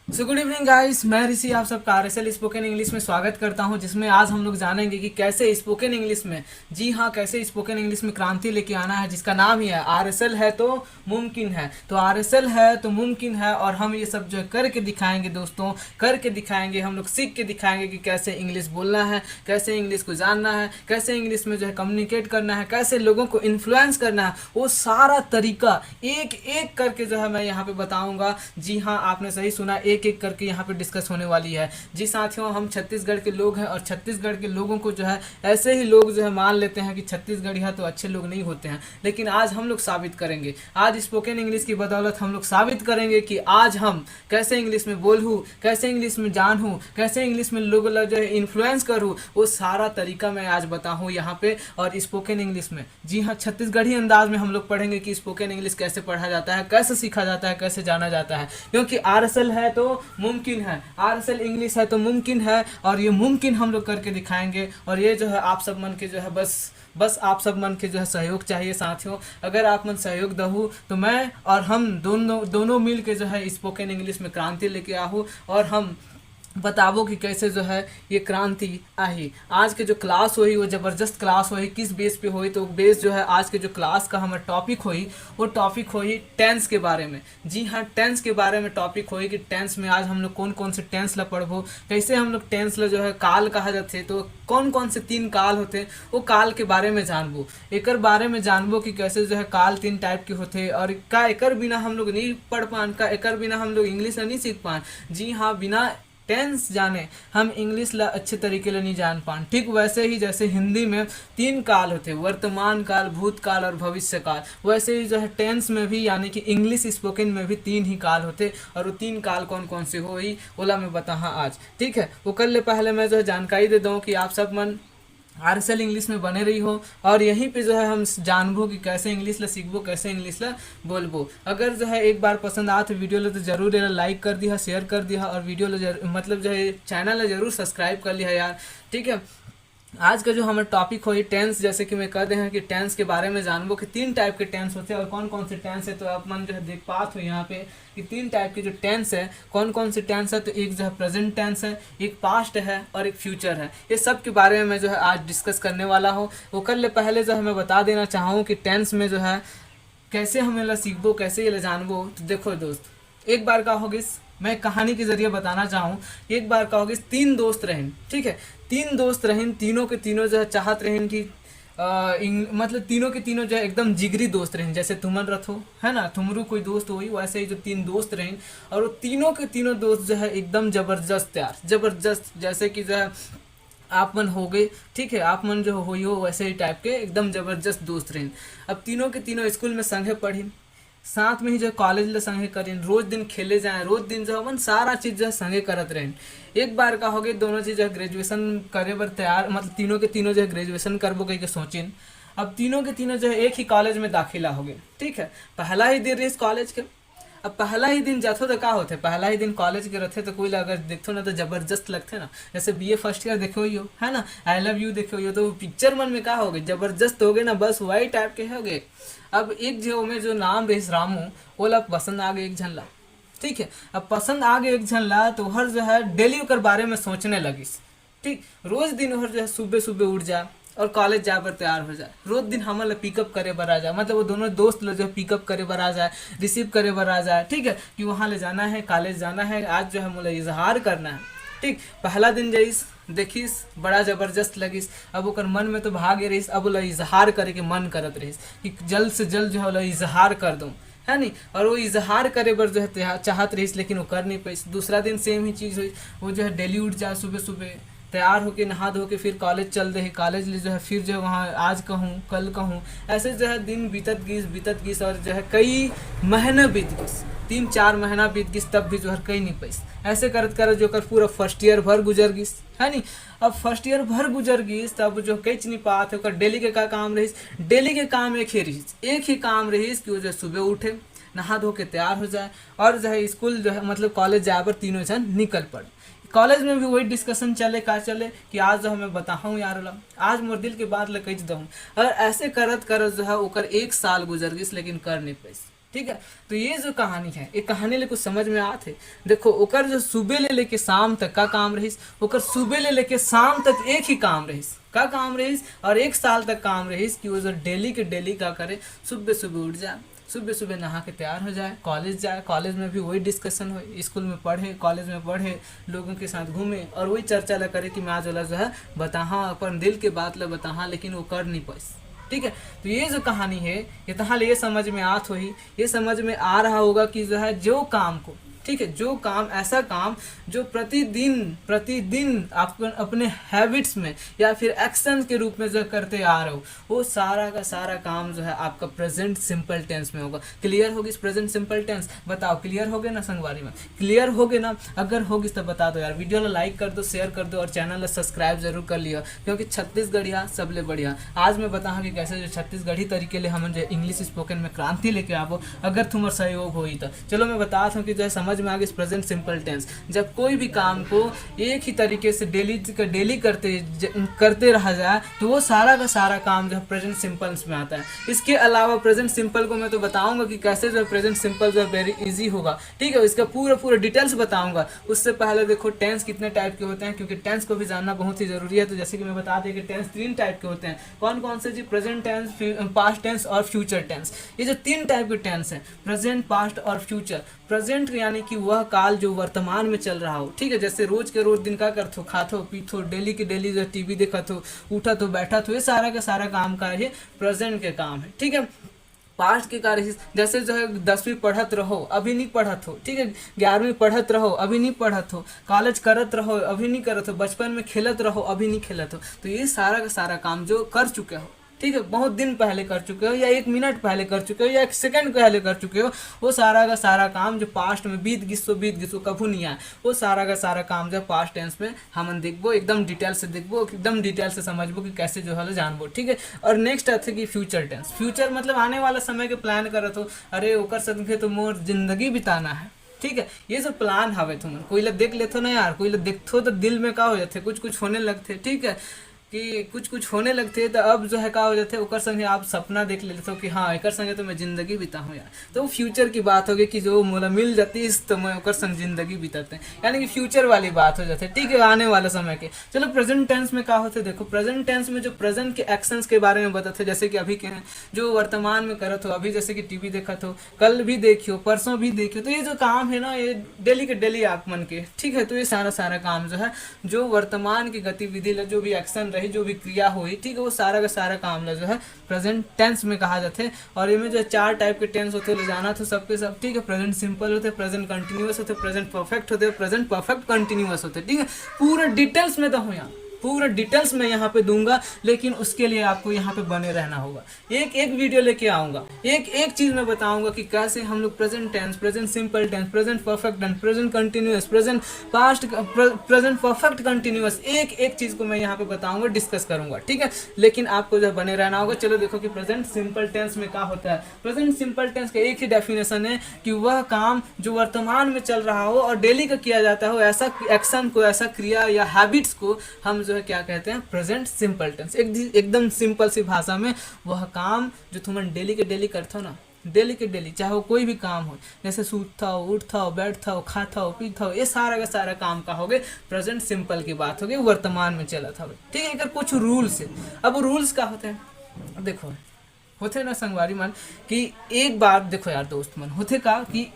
So good evening guys, मैं ऋषि आप सबका आरएसएल स्पोकन इंग्लिश में स्वागत करता हूं, जिसमें आज हम लोग जानेंगे कि कैसे स्पोकन इंग्लिश में, जी हाँ, कैसे स्पोकन इंग्लिश में क्रांति लेके आना है, जिसका नाम ही है आरएसएल है तो मुमकिन है। तो आरएसएल है तो मुमकिन है, और हम ये सब जो है करके दिखाएंगे दोस्तों, करके दिखाएंगे। हम लोग सीख के दिखाएंगे कि कैसे इंग्लिश बोलना है, कैसे इंग्लिश को जानना है, कैसे इंग्लिश में जो है कम्युनिकेट करना है, कैसे लोगों को इन्फ्लुएंस करना है, वो सारा तरीका एक एक करके जो है मैं यहाँ पे बताऊंगा। जी हाँ, आपने सही सुना, एक एक करके यहाँ पे डिस्कस होने वाली है। जी साथियों, हम छत्तीसगढ़ के लोग हैं, और छत्तीसगढ़ के लोगों को जो है ऐसे ही लोग जो है मान लेते हैं कि छत्तीसगढ़िया तो अच्छे लोग नहीं होते हैं, लेकिन आज हम लोग साबित करेंगे। आज स्पोकन इंग्लिश की बदौलत हम लोग साबित करेंगे कि आज हम कैसे इंग्लिश में बोलूँ, कैसे इंग्लिश में जानूँ, कैसे इंग्लिश में लोगों जो है इन्फ्लुएंस करूँ, वो सारा तरीका मैं आज बताऊँ यहाँ पे। और स्पोकन इंग्लिश में, जी हाँ, छत्तीसगढ़ी अंदाज में हम लोग पढ़ेंगे कि स्पोकन इंग्लिश कैसे पढ़ा जाता है, कैसे सीखा जाता है, कैसे जाना जाता है। क्योंकि आरएसएल है तो मुमकिन है, आरएसएल इंग्लिश है तो मुमकिन है, और ये मुमकिन हम लोग करके दिखाएंगे। और ये जो है आप सब मन के जो है बस आप सब मन के जो है सहयोग चाहिए साथियों। अगर आप मन सहयोग दहू तो मैं और हम दोनों मिल के जो है स्पोकन इंग्लिश में क्रांति लेके आहू, और हम बताबो कि कैसे जो है ये क्रांति आई। आज के जो क्लास हुई वो ज़बरदस्त क्लास हुई। किस बेस पे हुई, तो बेस जो है आज के जो क्लास का हमारा टॉपिक हुई, वो टॉपिक हुई टेंस के बारे में। जी हाँ, टेंस के बारे में टॉपिक हुई कि टेंस में आज हम लोग कौन कौन से टेंस ला पढ़बो, कैसे हम लोग टेंस ला जो है काल कहा जाते, तो कौन कौन से 3 काल होते, वो काल के बारे में जानबो। एकर बारे में जानबो कि कैसे जो है काल 3 टाइप के होते, और का एकर बिना हम लोग नहीं पढ़ पान, का एकर बिना हम लोग इंग्लिश नहीं सीख पान। जी हाँ, बिना टेंस जाने हम इंग्लिश ला अच्छे तरीके से नहीं जान पान। ठीक वैसे ही जैसे हिंदी में 3 काल होते, वर्तमान काल, भूतकाल और भविष्य काल, वैसे ही जो है टेंस में भी, यानी कि इंग्लिश स्पोकन में भी 3 ही काल होते। और वो 3 काल कौन कौन से हो ही ओला मैं बता आज, ठीक है। वो कल पहले मैं जो है जानकारी दे दूँ कि आप सब मन आरएसएल इंग्लिश में बने रही हो, और यहीं पे जो है हम जानबो कि कैसे इंग्लिश ला सीखबो, कैसे इंग्लिश ला बोलबो। अगर जो है एक बार पसंद आ तो वीडियो ला तो जरूर यार लाइक कर दिया, शेयर कर दिया, और वीडियो ला मतलब जो है चैनल ला जरूर सब्सक्राइब कर लिया यार, ठीक है। आज का जो हमारा टॉपिक हो टेंस, जैसे कि मैं कह दे हैं कि टेंस के बारे में जानबो कि 3 टाइप के टेंस होते हैं, और कौन कौन से टेंस है। तो आप मन जो है देख पात हो यहाँ पे कि 3 टाइप के जो टेंस है, कौन कौन से टेंस है। तो एक जो है प्रेजेंट टेंस है, एक पास्ट है, और एक फ्यूचर है। ये सब के बारे में मैं जो है आज डिस्कस करने वाला हूँ। वो कल पहले जो है मैं बता देना चाहूँ कि टेंस में जो है कैसे हमें ला सीखबो, कैसे ये ला जानबो। तो देखो दोस्त, एक बार का होगी, मैं कहानी के जरिए बताना चाहूँ। एक बार का होगी, 3 दोस्त रहें, ठीक है। 3 दोस्त रहें, तीनों के तीनों जो है चाहत रहें कि मतलब तीनों के तीनों जो है एकदम जिगरी दोस्त रहें। जैसे तुमन रथो है ना, तुमरू कोई दोस्त हुई, वैसे ही जो 3 दोस्त रहें, और वो तीनों के तीनों दोस्त जो है एकदम जबरदस्त यार, जबरदस्त। जैसे कि जो है आप मन हो गए, ठीक है, आप मन जो हुई हो वैसे ही टाइप के एकदम जबरदस्त दोस्त रहें। अब तीनों के तीनों स्कूल में संगे पढ़ी, साथ में ही जो कॉलेज ले संगे करें, रोज दिन खेले जाएं, रोज दिन जो अपन सारा चीज जो है संगे करत रहें। एक बार का हो गए, दोनों चीज जो है ग्रेजुएशन करे बर तैयार, मतलब तीनों के तीनों जो है ग्रेजुएशन करबो कह के सोचिन। अब तीनों के तीनों जो है एक ही कॉलेज में दाखिला हो गए, ठीक है। पहला ही दिन रही कॉलेज के। अब पहला ही दिन जाथो तो का होते, पहला ही दिन कॉलेज के रहते तो कोई अगर देखो ना तो जबरदस्त लगते ना। जैसे बीए फर्स्ट ईयर देखो ही हो, है ना, आई लव यू देखो ही हो, तो पिक्चर मन में का हो गए, जबरदस्त हो गए ना, बस वही टाइप के हो गए। अब एक जो में जो नाम रही रामू, वो ला पसंद आ गए एक झन ला, ठीक है। अब पसंद आ गए एक झन ला, तो हर जो है डेली ओकर बारे में सोचने लगिस, ठीक। रोज दिन हर जो है सुबह सुबह उठ जा और कॉलेज जाए पर तैयार हो जाए, रोज दिन हमारे पिकअप करे बर आ जाए, मतलब वो दोनों दोस्त लोग जो है पिकअप करे बर आ जाए, रिसीव करे बर आ जाए, ठीक है, कि वहाँ ले जाना है, कॉलेज जाना है, आज जो है मुझे इजहार करना है, ठीक। पहला दिन जाइस, देखिस बड़ा जबरदस्त लगिस। अब ओकर मन में तो भागे रहीस, अब ओला इजहार करे के मन करत रहीस कि जल्द से जल्द जो है ओला इजहार कर दूँ, है नहीं। और वो इजहार करे बर जो है चाहत रहीस, लेकिन वो कर नहीं पाइस। दूसरा दिन सेम ही चीज़ हुई, वो जो है डेली उठ जाए सुबह सुबह, तैयार होके नहा धो के फिर कॉलेज चल दे, कॉलेज ले जो है फिर जो है वहाँ आज कहूँ कल कहूँ, ऐसे जो है दिन बीतत गीस, और जो है कई महीना बीत गीस, 3-4 महीना बीत गीस, तब भी जो है कहीं नहीं पैस। ऐसे करत करत जो कर पूरा फर्स्ट ईयर भर गुजर गीस, है नहीं। अब फर्स्ट ईयर भर गुजर गीस, तब जो कहीं नहीं पात है, डेली के का काम रहीस, डेली के काम एक ही काम रहीस कि वो जो सुबह उठे, नहा धो के तैयार हो जाए, और जो है स्कूल जो है मतलब कॉलेज जाए पर तीनों जन निकल पड़े। कॉलेज में भी वही डिस्कशन चले का चले कि आज जो मैं बताऊँ यार ला, आज मोर दिल के बात ल कह दूँ। और ऐसे करत करत जो है ओकर 1 साल गुजर गई, लेकिन कर नहीं पैस। ठीक है। तो ये जो कहानी है, ये कहानी ले कुछ समझ में आते। देखो ओकर जो सुबह ले लेके शाम तक का काम रहीस, ओकर सुबह ले लेके शाम तक एक ही काम रहीस, का काम रहीस, और 1 साल तक काम रहीस कि वो जो डेली के डेली का करे, सुबह सुबह उठ जाए, सुबह सुबह नहा के तैयार हो जाए, कॉलेज जाए, कॉलेज में भी वही डिस्कशन हो, स्कूल में पढ़े, कॉलेज में पढ़े, लोगों के साथ घूमे और वही चर्चा ला करे कि मैं आज वाला जो है बताहा, अपन दिल के बात ला बताहा, लेकिन वो कर नहीं पाइस। ठीक है। तो ये जो कहानी है, ये तहाँ ये समझ में आत होही, ये समझ में आ रहा होगा कि जो है जो काम को, ठीक है, जो काम, ऐसा काम जो प्रतिदिन प्रतिदिन आप अपने हैबिट्स में या फिर एक्शन के रूप में जो करते आ रहे हो, वो सारा का सारा काम जो है आपका प्रेजेंट सिंपल टेंस में होगा। क्लियर होगी इस प्रेजेंट सिंपल टेंस? बताओ क्लियर हो गए ना संगवारी में? क्लियर हो गए ना? अगर होगी तो बता दो यार, वीडियो ला लाइक कर दो, शेयर कर दो और चैनल ला सब्सक्राइब जरूर कर लियो, क्योंकि छत्तीसगढ़िया सबले बढ़िया। आज मैं बताऊँ कि कैसे जो छत्तीसगढ़ी तरीके ले हम जो इंग्लिश स्पोकन में क्रांति लेके आवो, अगर तुम्हारा सहयोग होई तो। चलो मैं बता दूँ कि जो है समझ में आ गई प्रेजेंट सिंपल टेंस। जब कोई भी काम को एक ही तरीके से डेली करते रहा जाए, तो वो सारा का सारा काम जो है प्रेजेंट सिंपल में आता है। इसके अलावा प्रेजेंट सिंपल को मैं तो बताऊंगा कि कैसे जो प्रेजेंट सिंपल जो है वेरी इजी होगा। ठीक है, इसका पूरा डिटेल्स बताऊंगा। उससे पहले देखो टेंस कितने टाइप के होते हैं, क्योंकि टेंस को भी जानना बहुत ही जरूरी है। तो जैसे कि मैं बता दें कि टेंस 3 टाइप के होते हैं। कौन कौन से जी? प्रेजेंट टेंस, पास्ट टेंस और फ्यूचर टेंस। ये जो 3 टाइप के टेंस हैं, प्रेजेंट, पास्ट और फ्यूचर। प्रेजेंट यानी कि वह काल जो वर्तमान में चल रहा हो। ठीक है, जैसे रोज के रोज दिन का करथो, खाथो पीथो, डेली के डेली जो टीवी देखत हो, उठा तो बैठा तो, ये सारा का सारा काम का ये प्रेजेंट के काम है। ठीक है। पास्ट के कार्य जैसे जो है 10वीं पढ़त रहो, अभी नहीं पढ़त हो। ठीक है, 11वीं पढ़त रहो, अभी नहीं पढ़त हो। कॉलेज करत रहो, अभी नहीं करत हो। बचपन में खेलत रहो, अभी नहीं खेलत हो। तो ये सारा का सारा काम जो कर चुके हो, ठीक है, बहुत दिन पहले कर चुके हो, या 1 मिनट पहले कर चुके हो, या 1 सेकंड पहले कर चुके हो, वो सारा का सारा काम जो पास्ट में बीत गिसो कभू नहीं आए, वो सारा का सारा काम जो पास्ट टेंस में हम देखबो, एकदम डिटेल से देखबो, एकदम डिटेल से समझबो कि कैसे जो है जानबो। ठीक है। और नेक्स्ट आते कि फ्यूचर टेंस। फ्यूचर मतलब आने वाला समय के प्लान करत हो, अरे ओकर संगे तो मोर जिंदगी बिताना है। ठीक है, ये सब प्लान हवे तुम कोई ला देख लेथो ना यार, कोई ला देखथो तो दिल में का हो जाते, कुछ कुछ होने लगते। ठीक है, कि कुछ कुछ होने लगते हैं, तो अब जो है का हो जाते हैं, ओकर संगे आप सपना देख लेते हो कि हाँ एकर संगे तो मैं जिंदगी बिताऊँ यार। तो वो फ्यूचर की बात होगी कि जो मोला मिल जाती है तो मैं ओकर संग जिंदगी बिताते हैं, यानी कि फ्यूचर वाली बात हो जाती है। ठीक है, आने वाले समय के। चलो प्रेजेंट टेंस में क्या होते, देखो प्रेजेंट टेंस में जो प्रेजेंट के एक्शंस के बारे में बताते, जैसे कि अभी के हैं जो वर्तमान में करत हो, अभी जैसे कि टीवी देखत हो, कल भी देखियो, परसों भी देखियो। तो ये जो काम है ना, ये डेली के डेली आप मन के। ठीक है, तो ये सारा सारा काम जो है जो वर्तमान की गतिविधि जो भी एक्शन रही, जो भी क्रिया हुई, ठीक है, वो सारा का सारा काम जो है प्रेजेंट टेंस में कहा जाते हैं। और इनमें जो 4 टाइप के टेंस होते हैं, ले जाना तो सबके सब। ठीक है, प्रेजेंट सिंपल होते, प्रेजेंट कंटिन्यूअस होते, प्रेजेंट परफेक्ट होते, प्रेजेंट परफेक्ट कंटिन्यूअस होते। ठीक है, पूरा डिटेल्स में तो हूँ यहाँ, पूरा डिटेल्स में यहाँ पे दूंगा, लेकिन उसके लिए आपको यहाँ पे बने रहना होगा। एक एक वीडियो लेके आऊंगा, एक एक चीज मैं बताऊंगा कि कैसे हम लोग present tense, present simple tense, present perfect tense, present continuous, present past, present perfect continuous, एक एक चीज को मैं यहाँ पे बताऊंगा, डिस्कस करूंगा। ठीक है, लेकिन आपको जो बने रहना होगा। चलो देखो कि प्रेजेंट सिंपल टेंस में क्या होता है। प्रेजेंट सिंपल टेंस का एक ही डेफिनेशन है कि वह काम जो वर्तमान में चल रहा हो और डेली का किया जाता हो, ऐसा एक्शन को, ऐसा क्रिया या हैबिट्स को हम जो है क्या कहते हैं, प्रेजेंट सिंपल टेंस। एकदम सिंपल सी भाषा में वह काम जो तुम डेली के डेली करते हो ना, डेली के डेली, चाहे वो कोई भी काम हो, जैसे सूतता हो, उठता हो, बैठता हो, खाता हो, पीता हो, ये सारा का सारा काम का हो गए प्रेजेंट सिंपल की बात हो गई, वर्तमान में चला था। ठीक है, अगर कुछ रूल्स है। अब रूल्स क्या होते हैं, देखो होते ना संगवारी मन कि एक बार देखो यार दोस्त मन होते का कि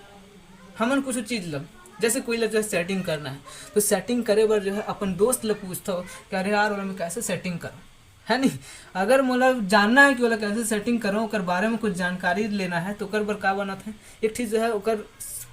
हमन कुछ चीज लब, जैसे कोई जो है सेटिंग करना है, तो सेटिंग करे बर जो है अपन दोस्त ले पूछता हो कि अरे यार मैं कैसे सेटिंग करूँ, है नहीं। अगर मोला जानना है कि वाला कैसे सेटिंग करूँ, ओकर बारे में कुछ जानकारी लेना है, तो ओकर बर का बनत है, एक चीज जो है ओकर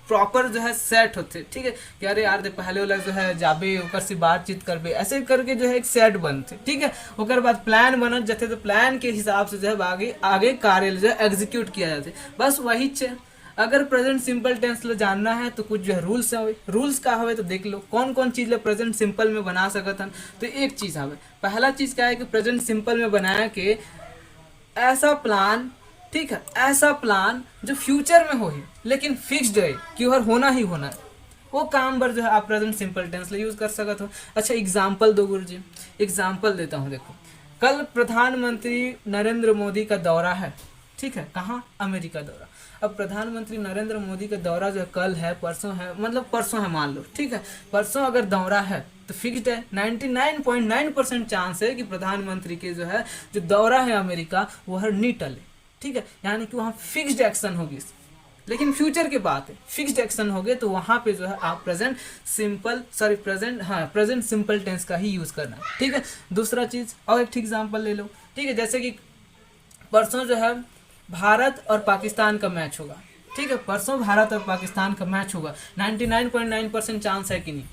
प्रॉपर जो है सेट होते। ठीक है, कि अरे यार दे पहले वाला जो है जाबे ओकर से बातचीत करबे, ऐसे करके जो है एक सेट बनते। ठीक है, ओकर बाद प्लान बनत जाते, तो प्लान के हिसाब से जो है आगे आगे कार्य जो है एग्जीक्यूट किया जाते। बस वही है। अगर प्रेजेंट सिंपल टेंस लो जानना है तो कुछ जो है रूल्स हवे। रूल्स का हवे तो देख लो कौन कौन चीज ले प्रेजेंट सिंपल में बना सकत हन। तो एक चीज हवे, पहला चीज क्या है कि प्रेजेंट सिंपल में बनाया के ऐसा प्लान, ठीक है, ऐसा प्लान जो फ्यूचर में हो ही लेकिन फिक्स्ड है कि हर होना ही होना है, वो काम पर जो है आप प्रेजेंट सिंपल टेंस ले यूज कर सकत हो। अच्छा एग्जाम्पल दो गुरु जी, एग्जाम्पल देता हूँ। देखो कल प्रधानमंत्री नरेंद्र मोदी का दौरा है, ठीक है, कहाँ, अमेरिका दौरा। अब प्रधानमंत्री नरेंद्र मोदी का दौरा जो है कल है, परसों है, मतलब परसों है मान लो, ठीक है, परसों अगर दौरा है तो फिक्स्ड है, 99.9% चांस है कि प्रधानमंत्री के जो है जो दौरा है अमेरिका वो नहीं टले, ठीक है, यानी कि वहाँ फिक्स्ड एक्शन होगी। लेकिन फ्यूचर की बात है, फिक्स्ड एक्शन हो गए तो वहाँ पे जो है आप प्रेजेंट सिंपल टेंस का ही यूज़ करना है, ठीक है। दूसरा चीज़ और एक एग्जांपल ले लो, ठीक है, जैसे कि परसों जो है भारत और पाकिस्तान का मैच होगा, ठीक है, परसों भारत और पाकिस्तान का मैच होगा, 99.9% चांस है कि नहीं,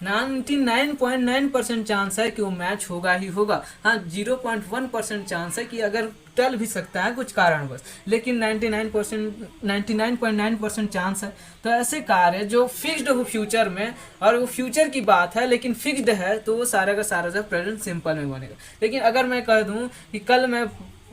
99.9% चांस है कि वो मैच होगा ही होगा। हाँ, 0.1% चांस है कि अगर टल भी सकता है कुछ कारणवश, लेकिन 99.9% चांस है। तो ऐसे कार्य जो फिक्स्ड हो फ्यूचर में, और वो फ्यूचर की बात है लेकिन फिक्स्ड है, तो वो सारा का सारा जो प्रेजेंट सिंपल में बनेगा। लेकिन अगर मैं कह दूं कि कल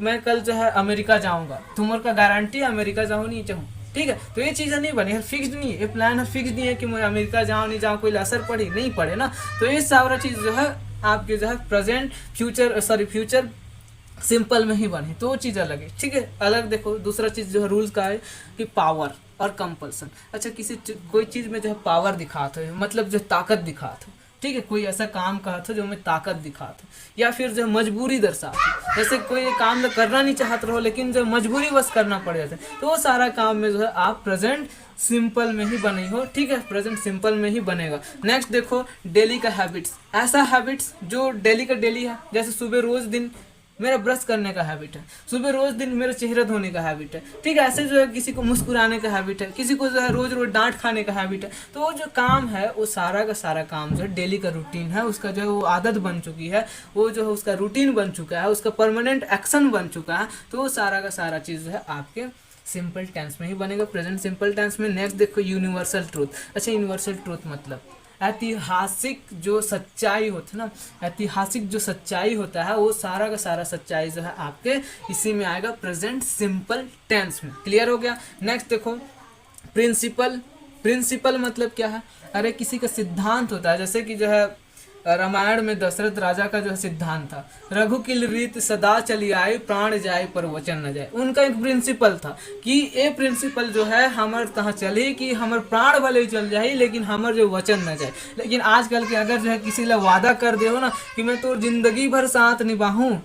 मैं कल जो है अमेरिका जाऊंगा, तुम्हारे का गारंटी अमेरिका जाऊँ नहीं चाहूँ, ठीक है, तो ये चीज़ें नहीं बनी है, फिक्स्ड नहीं है, ये प्लान है, फिक्स्ड नहीं है कि मैं अमेरिका जाऊँ नहीं जाऊँ, कोई असर पड़े नहीं पड़े ना। तो ये सारा चीज़ जो है आपके जो है फ्यूचर सिंपल में ही बने, तो वो चीज़ अलग है, ठीक है, अलग। देखो दूसरा चीज़ जो है रूल्स का है कि पावर और कंपल्सन। अच्छा, कोई चीज़ में जो है पावर दिखाते हो, मतलब जो ताकत दिखाते हो, ठीक है, कोई ऐसा काम कहते हो जो में ताकत दिखाते हो, या फिर जो मजबूरी दर्शाते हो, जैसे कोई काम करना नहीं चाहते रहो लेकिन जो मजबूरी बस करना पड़ जाता है, तो वो सारा काम में जो है आप प्रेजेंट सिंपल में ही बने हो, ठीक है, प्रेजेंट सिंपल में ही बनेगा। नेक्स्ट देखो डेली का हैबिट्स, ऐसा हैबिट्स जो डेली का डेली है, जैसे सुबह रोज दिन मेरा ब्रश करने का हैबिट है, सुबह रोज दिन मेरा चेहरा धोने का हैबिट है, ठीक है, ऐसे जो है किसी को मुस्कुराने का हैबिट है, किसी को जो है रोज रोज डांट खाने का हैबिट है। तो वो जो काम है वो सारा का सारा काम जो है डेली का रूटीन है, उसका जो है वो आदत बन चुकी है, वो जो है उसका रूटीन बन चुका है, उसका परमानेंट एक्शन बन चुका है, तो वो सारा का सारा चीज़ जो है आपके सिंपल टेंस में ही बनेगा, प्रेजेंट सिंपल टेंस में। नेक्स्ट देखो यूनिवर्सल ट्रूथ। अच्छा, यूनिवर्सल ट्रूथ मतलब ऐतिहासिक जो सच्चाई होती है ना, ऐतिहासिक जो सच्चाई होता है वो सारा का सारा सच्चाई जो है आपके इसी में आएगा, प्रेजेंट सिंपल टेंस में। क्लियर हो गया। नेक्स्ट देखो प्रिंसिपल मतलब क्या है, अरे किसी का सिद्धांत होता है, जैसे कि जो है रामायण में दशरथ राजा का जो है सिद्धांत था, रघुकुल रीत सदा चली आए, प्राण जाए पर वचन न जाए। उनका एक प्रिंसिपल था कि ये प्रिंसिपल जो है हमारे तहाँ चले कि हमारे प्राण भले ही चल जाए लेकिन हमारे जो वचन न जाए। लेकिन आजकल के अगर जो है किसी ला वादा कर दे हो ना कि मैं तो जिंदगी भर साथ निभाऊं,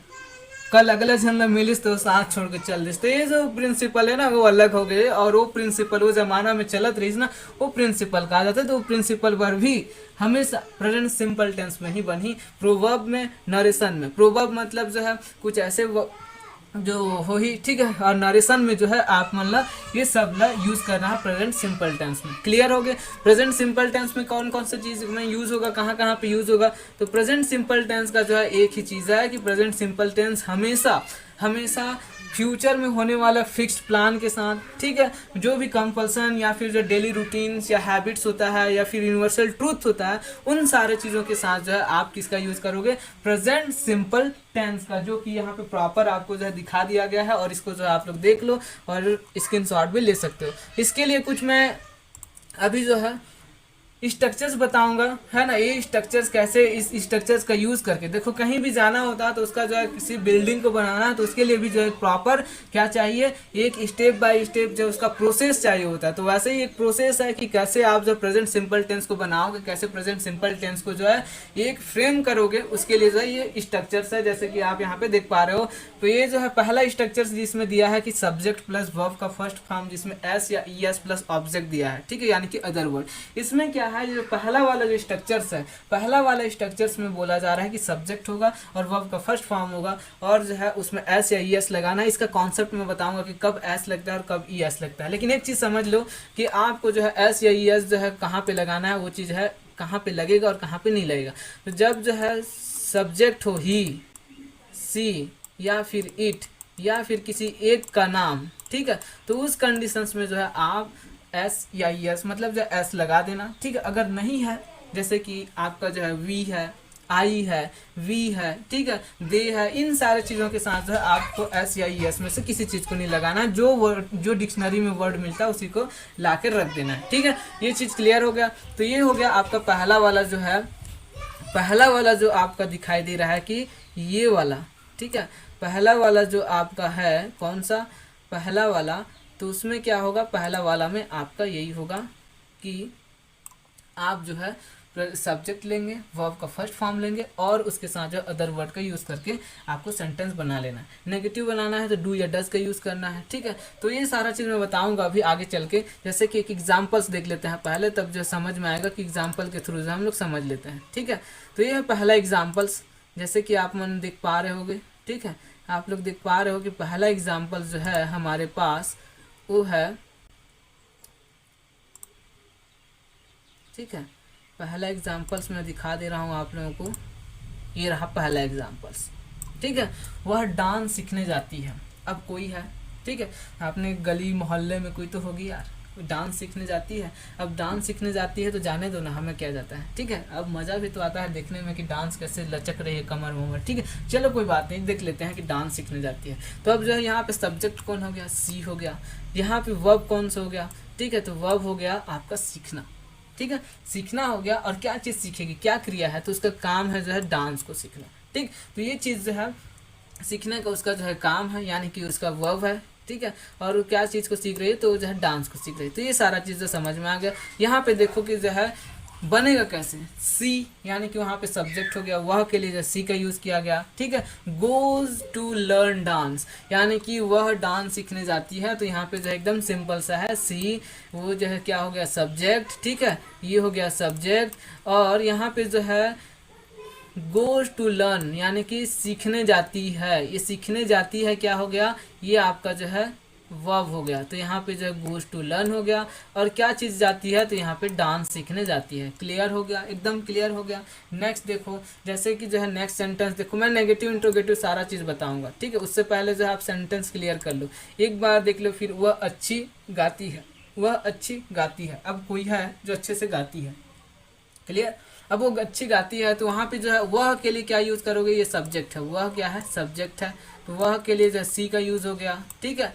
कल अगला जन्म मिलिस तो साथ छोड़ के चल दिस, तो ये जो प्रिंसिपल है ना वो अलग हो गए, और वो प्रिंसिपल वो जमाना में चलत रही ना, वो प्रिंसिपल कहा जाता है। तो वो प्रिंसिपल पर भी हमेशा प्रेजेंट सिंपल टेंस में ही बनी। प्रोवर्ब में, नरेशन में, प्रोवर्ब मतलब जो है कुछ ऐसे जो हो ही, ठीक है, और नरेशन में जो है आप मतलब ये सब ला यूज करना है प्रेजेंट सिंपल टेंस में। क्लियर हो गए। प्रेजेंट सिंपल टेंस में कौन कौन सा चीज में यूज होगा, कहाँ कहाँ पे यूज होगा, तो प्रेजेंट सिंपल टेंस का जो है एक ही चीज है कि प्रेजेंट सिंपल टेंस हमेशा फ्यूचर में होने वाला फिक्स्ड प्लान के साथ, ठीक है, जो भी कंपल्सन या फिर जो डेली रूटीन्स या हैबिट्स होता है या फिर यूनिवर्सल ट्रूथ होता है, उन सारे चीज़ों के साथ जो है आप किसका यूज़ करोगे, प्रेजेंट सिंपल टेंस का, जो कि यहाँ पे प्रॉपर आपको जो है दिखा दिया गया है, और इसको जो है आप लोग देख लो और स्क्रीनशॉट भी ले सकते हो। इसके लिए कुछ मैं अभी जो है स्ट्रक्चर्स बताऊंगा, है ना, ये स्ट्रक्चर्स कैसे, इस स्ट्रक्चर्स का यूज करके देखो कहीं भी जाना होता है तो उसका जो है किसी बिल्डिंग को बनाना है तो उसके लिए भी जो है प्रॉपर क्या चाहिए, एक स्टेप बाय स्टेप जो उसका प्रोसेस चाहिए होता है। तो वैसे ही एक प्रोसेस है कि कैसे आप जो प्रेजेंट सिंपल टेंस को बनाओगे, कैसे प्रेजेंट सिंपल टेंस को जो है एक फ्रेम करोगे, उसके लिए जो है ये स्ट्रक्चर्स है, जैसे कि आप यहाँ पे देख पा रहे हो। तो ये जो है पहला स्ट्रक्चर जिसमें दिया है कि सब्जेक्ट प्लस वर्ब का फर्स्ट फॉर्म, जिसमें एस या ई एस प्लस ऑब्जेक्ट दिया है, ठीक है, यानी कि अदर वर्ड। इसमें क्या है, जो पहला वाला जो स्ट्रक्चर्स है, पहला वाला स्ट्रक्चर्स में बोला जा रहा है कि सब्जेक्ट होगा और वर्ब का फर्स्ट फॉर्म होगा, और जो है उसमें एस या ई एस लगाना है। इसका कॉन्सेप्ट मैं बताऊंगा कि कब एस लगता है और कब ई एस लगता है। लेकिन एक चीज समझ लो कि आपको जो है एस या ई एस जो है कहाँ पे लगाना है, वो चीज है कहाँ पे लगेगा और कहाँ पे नहीं लगेगा। तो जब जो है सब्जेक्ट हो ही, सी या फिर इट या फिर किसी एक का नाम, ठीक है, तो उस कंडीशंस में जो है आप एस या एस मतलब जो एस लगा देना, ठीक है। अगर नहीं है, जैसे कि आपका जो है वी है, आई है, वी है, ठीक है, दे है, इन सारे चीज़ों के साथ जो है आपको एस या एस में से किसी चीज़ को नहीं लगाना, जो डिक्शनरी में वर्ड मिलता है उसी को ला कर रख देना है, ठीक है। ये चीज़ क्लियर हो गया। तो ये हो गया आपका पहला वाला जो है, पहला वाला जो आपका दिखाई दे रहा है कि ये वाला, ठीक है, पहला वाला जो आपका है कौन सा, पहला वाला तो उसमें क्या होगा, पहला वाला में आपका यही होगा कि आप जो है सब्जेक्ट लेंगे, वर्ब का फर्स्ट फॉर्म लेंगे और उसके साथ जो अदर वर्ड का यूज़ करके आपको सेंटेंस बना लेना है। नेगेटिव बनाना है तो डू या डज का यूज़ करना है, ठीक है। तो ये सारा चीज़ मैं बताऊंगा अभी आगे चल के। जैसे कि एक एग्जाम्पल्स देख लेते हैं पहले, तब जो समझ में आएगा कि एग्जाम्पल के थ्रू जो हम लोग समझ लेते हैं, ठीक है। तो ये है पहला एग्जाम्पल्स, जैसे कि आप मन देख पा रहे होगे, ठीक है। आप लोग देख पा रहे हो कि पहला एग्जाम्पल जो है हमारे पास वो है, ठीक है। पहला एग्जाम्पल्स मैं दिखा दे रहा हूँ आप लोगों को, ये रहा पहला एग्जाम्पल्स, ठीक है। वह डांस सीखने जाती है। अब कोई है, ठीक है, आपने गली मोहल्ले में कोई तो होगी यार, कोई डांस सीखने जाती है। अब डांस सीखने जाती है तो जाने दो ना, हमें क्या जाता है, ठीक है। अब मज़ा भी तो आता है देखने में कि डांस कैसे लचक रही है कमर वमर, ठीक है। चलो कोई बात नहीं, देख लेते हैं कि डांस सीखने जाती है। तो अब जो है यहाँ पे सब्जेक्ट कौन हो गया, सी हो गया। यहाँ पे वर्ब कौन सा हो गया, ठीक है। तो वर्ब हो गया आपका सीखना, ठीक है। सीखना हो गया और क्या चीज़ सीखेगी, क्या क्रिया है, तो उसका काम है जो है डांस को सीखना, ठीक। तो ये चीज़ जो है सीखने का उसका जो है काम है, यानी कि उसका वर्ब है, ठीक है। और वो क्या चीज़ को सीख रही है, तो जो है डांस को सीख रही है। तो ये सारा चीज़ जो समझ में आ गया। यहाँ पे देखो कि जो है बनेगा कैसे, सी यानी कि वहाँ पे सब्जेक्ट हो गया, वह के लिए जो सी का यूज़ किया गया, ठीक है। गोज टू लर्न डांस, यानी कि वह डांस सीखने जाती है। तो यहाँ पे जो है एकदम सिंपल सा है, सी वो जो है क्या हो गया, सब्जेक्ट, ठीक है। ये हो गया सब्जेक्ट। और यहाँ पे जो है गोज टू लर्न यानी कि सीखने जाती है, ये सीखने जाती है क्या हो गया, ये आपका जो है वर्ब हो गया। तो यहाँ पे जो है गोज टू लर्न हो गया। और क्या चीज़ जाती है, तो यहाँ पे डांस सीखने जाती है। क्लियर हो गया, एकदम क्लियर हो गया। नेक्स्ट देखो, जैसे कि जो है नेक्स्ट सेंटेंस देखो, मैं नेगेटिव इंट्रोगेटिव सारा चीज़ बताऊंगा, ठीक है। उससे पहले जो है आप सेंटेंस क्लियर कर लो, एक बार देख लो फिर। वह अच्छी गाती है, वह अच्छी गाती है। अब कोई है जो अच्छे से गाती है, क्लियर। अब वो अच्छी गाती है तो वहाँ पे जो है वह के लिए क्या यूज़ करोगे, ये सब्जेक्ट है, वह क्या है, सब्जेक्ट है। तो वह के लिए जो है सी का यूज़ हो गया, ठीक है।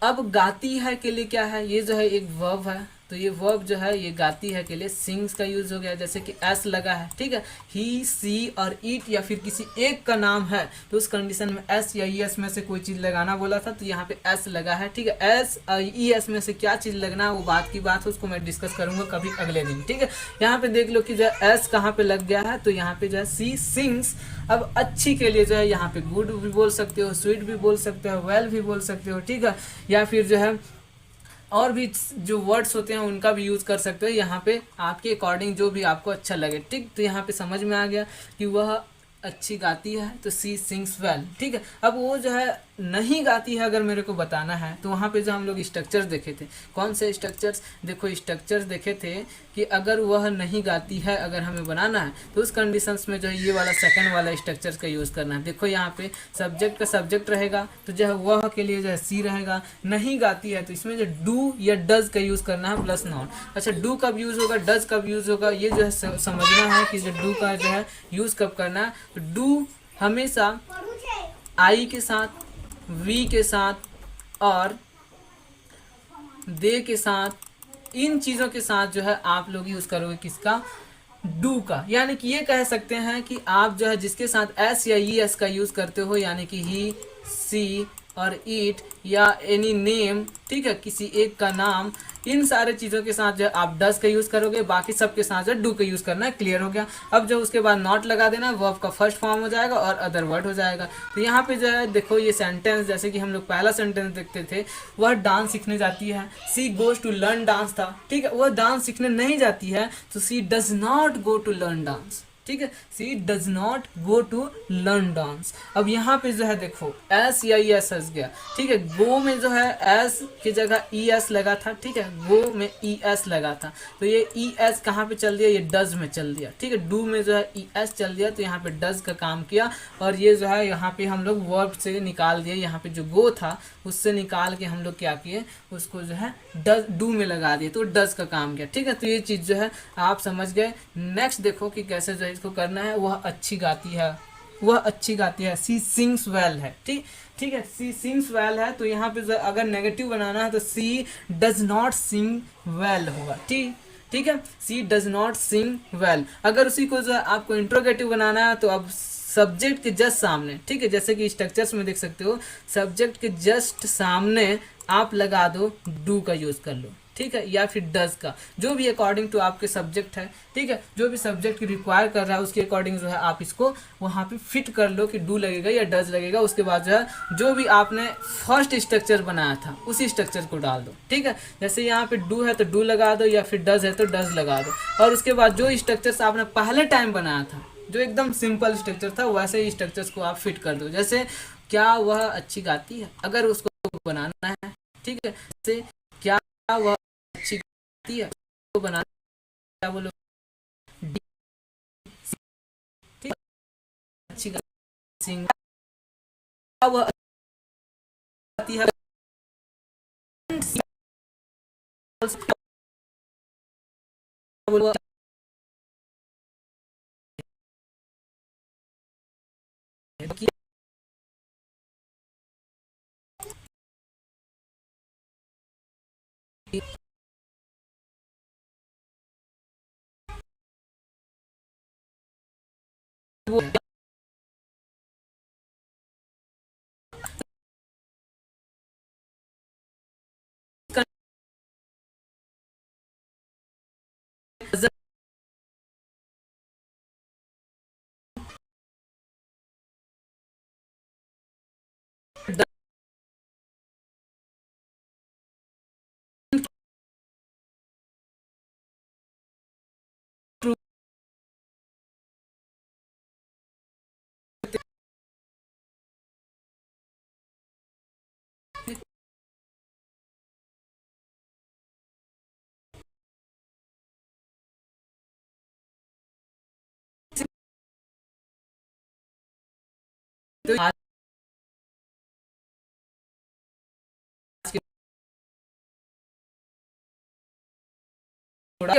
अब गाती है के लिए क्या है, ये जो है एक वर्ब है। तो ये वर्ब जो है ये गाती है के लिए सिंग्स का यूज हो गया, जैसे कि एस लगा है, ठीक है। ही, सी और इट या फिर किसी एक का नाम है तो उस कंडीशन में एस या ई एस में से कोई चीज़ लगाना बोला था, तो यहाँ पे एस लगा है, ठीक है। एस ई एस में से क्या चीज़ लगना है वो बात की बात है, उसको मैं डिस्कस करूंगा कभी अगले दिन, ठीक है। यहाँ पे देख लो कि जो है एस कहाँ पे लग गया है, तो यहाँ पे जो है सी सिंग्स। अब अच्छी के लिए जो है यहाँ पे गुड भी बोल सकते हो, स्वीट भी बोल सकते हो, वेल भी बोल सकते हो, ठीक है। या फिर जो है और भी जो वर्ड्स होते हैं उनका भी यूज़ कर सकते हो, यहाँ पे आपके अकॉर्डिंग जो भी आपको अच्छा लगे, ठीक। तो यहाँ पे समझ में आ गया कि वह अच्छी गाती है, तो सी सिंग्स वेल, ठीक है। अब वो जो है नहीं गाती है अगर मेरे को बताना है, तो वहाँ पे जो हम लोग स्ट्रक्चर्स देखे थे, कौन से स्ट्रक्चर्स, देखो स्ट्रक्चर्स देखे थे कि अगर वह नहीं गाती है अगर हमें बनाना है तो उस कंडीशंस में जो है ये वाला सेकंड वाला स्ट्रक्चर्स का यूज़ करना है। देखो यहाँ पे सब्जेक्ट का सब्जेक्ट रहेगा तो जो है वह के लिए जो है सी रहेगा। नहीं गाती है तो इसमें जो डू या डज का यूज़ करना है प्लस नॉन। अच्छा, डू कब यूज़ होगा, डज कब यूज़ होगा, ये जो है समझना है कि जो डू का जो है यूज़ कब करना है। तो डू हमेशा आई के साथ, वी के साथ और दे के साथ, इन चीज़ों के साथ जो है आप लोग यूज़ करोगे किसका, डू का। यानी कि ये कह सकते हैं कि आप जो है जिसके साथ एस या ई एस का यूज़ करते हो, यानी कि ही, सी और इट या एनी नेम, ठीक है, किसी एक का नाम, इन सारे चीज़ों के साथ जो है आप डज का यूज़ करोगे, बाकी सब के साथ जो डू का यूज़ करना है। क्लियर हो गया। अब जो उसके बाद नॉट लगा देना, वर्ब का फर्स्ट फॉर्म हो जाएगा और अदर वर्ड हो जाएगा। तो यहाँ पे जो है देखो ये सेंटेंस, जैसे कि हम लोग पहला सेंटेंस देखते थे, वह डांस सीखने जाती है, she goes to learn dance था, ठीक है। वह डांस सीखने नहीं जाती है तो she does not go to learn dance, ठीक है। She does not go to learn dance. अब यहाँ पे जो है देखो एस या ई एस हंस गया, ठीक है। गो में जो है एस की जगह ई एस लगा था, ठीक है। गो में ई एस लगा था तो ये ई एस कहाँ पे चल दिया, ये डज में चल दिया, ठीक है। डू में जो है ई एस चल दिया तो यहाँ पे डज का काम किया। और ये जो है यहाँ पे हम लोग वर्ब से निकाल दिए, यहाँ पे जो गो था उससे निकाल के हम लोग क्या किए, उसको जो है डज डू में लगा दिए तो डज का काम किया, ठीक है। तो ये चीज़ जो है आप समझ गए। नेक्स्ट देखो कि कैसे जो है इसको करना है। वह अच्छी गाती है, वह अच्छी गाती है, सी सिंग्स वेल है, ठीक, ठीक है। सी सिंग्स वेल है तो यहाँ पे अगर नेगेटिव बनाना है तो she does not Singh well होगा, ठीक, ठीक है। She does not Singh well. अगर उसी को जो आपको इंट्रोगेटिव बनाना है तो अब सब्जेक्ट के जस्ट सामने, ठीक है, जैसे कि स्ट्रक्चर्स में देख सकते हो, सब्जेक्ट के जस्ट सामने आप लगा दो डू का यूज कर लो, ठीक है, या फिर डज का, जो भी अकॉर्डिंग टू आपके सब्जेक्ट है, ठीक है, जो भी सब्जेक्ट की रिक्वायर कर रहा है उसके अकॉर्डिंग जो है आप इसको वहाँ पे फिट कर लो कि डू लगेगा या डज लगेगा। उसके बाद जो है जो भी आपने फर्स्ट स्ट्रक्चर बनाया था उसी स्ट्रक्चर को डाल दो, ठीक है। जैसे यहाँ पे डू है तो डू लगा दो, या फिर डज है तो डज लगा दो, और उसके बाद जो स्ट्रक्चर्स आपने पहले टाइम बनाया था, जो एकदम सिंपल स्ट्रक्चर था, वैसे ही स्ट्रक्चर्स को आप फिट कर दो। जैसे क्या वह अच्छी गाती है, अगर उसको बनाना है, ठीक है, जैसे क्या वह अच्छी गाती है, उसको बनाना, क्या बोलो, डी, ठीक है, अच्छी गाती, सिंग, क्या वह गाती है, क्या बोलो, कि वो तो आज के थोड़ा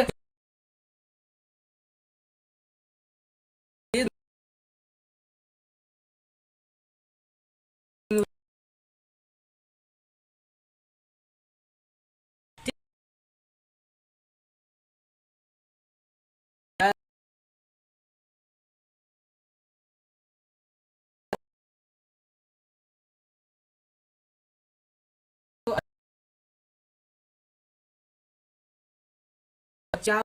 अच्छा